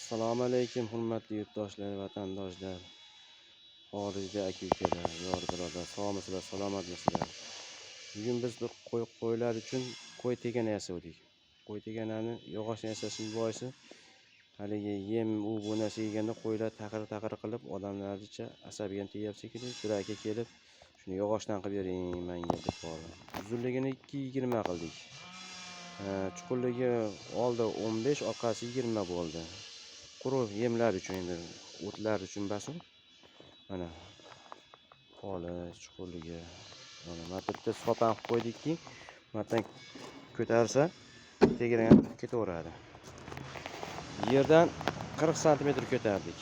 Assalomu alaykum hurmatli yurtdoshlar, vatandoshlar, xorijda aka-ukalar, yor birodar, sog'misizlar, salomatmisizlar? Bugun biz bir qo'ylar uchun qo'y tegana yasadik. Qo'y teganani yog'ochdan yasashning boisi haligi yem u bu narsa yeganda qo'ylar taqir qilib odamlarcha asabiga tegyapti shekilli. Bir aka kelib shuni yog'ochdan qilib bering menga deb qoldi. Uzunligini 2.20 qildik. Chuqurligi oldi 15, orqasi 20 bo'ldi. Quruq yemlar uchun, endi o'tlar uchun basu. Mana poli chuqurligi. Mana bu yerda sopan qilib qo'ydikki, bundan ko'tarsa tegidan ketaveradi. Yerdan 40 sm ko'tardik.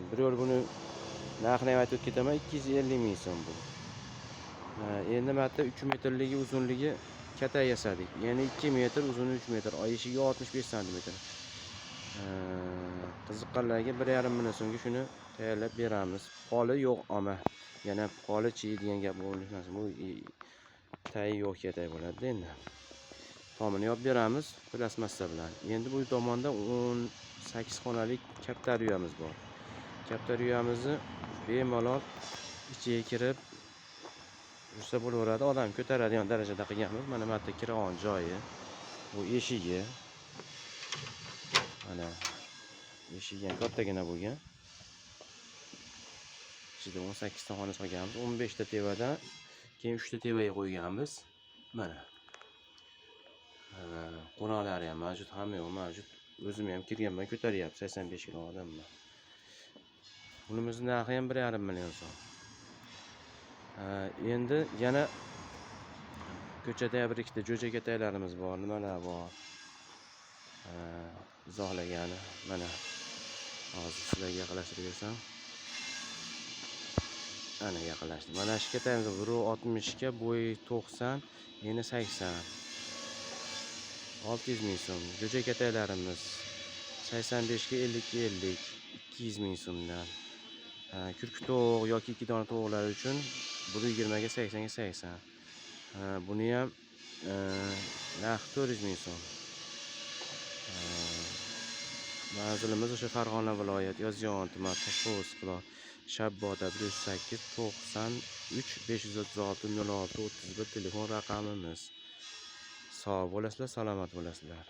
Bir yo'l buni narxini ham aytib ketaman, 250 ming so'm bu. Endi marta 3 metrligi uzunligi katta yasadik. Ya'ni 2 metr, uzuni 3 metr, eshigi 65 sm. Qiziqqanlarga 1,5 million so'mga shuni tayyorlab beramiz. Poli yo'q ama. Yana poli-chi degan gap bo'lmas. Bu tay yo'q ketay bo'ladi endi. Tomini yopib beramiz plastmassa bilan. Endi bu tomonda 18 xonalik kaptariyamiz bor. Kaptariyamizni bemalol ichiga kirib yursa bo'laveradi. Odam ko'taradigan darajada qilganmiz. Mana bu yerda kiraon joyi. Bu eshigi. Mana eshigi ham kattagina bo'lgan. Ichida 18 ta xona solganmiz. 15 ta tevadan, keyin 3 ta tevaga qo'yganmiz. Mana. Qo'noqlari ham mavjud, hamma yo'q mavjud. O'zim ham kirganman, ko'taryapti 85 kilo odamman. Bunimizning narxi ham 1,5 million so'm. Endi yana ko'chada bir ikkita jo'ja kataylarimiz bor, nimalar bor. Izohlagani mana hozir sizlarga yaqinlashtirib bersam. Ana yaqinlashdi. Mana shu katayimiz 1.60 ga, bo'yi 90, eni 80. 600 ming so'm. Jo'ja kataylarimiz 85 ga 50 ga 50, 200 ming so'mdan. Kurk tovuq yoki 2 dona tovuqlar uchun 120 ga 80 ga 80. Buni ham narxi 400 ming so'm. Manzilimiz o'sha Farg'ona viloyat Yozyovon tuman Toshpo'z qilo Shabbota 108 93 536 06 31 telefon raqamimiz. Sog' bo'lasizlar, salomat bo'lasizlar.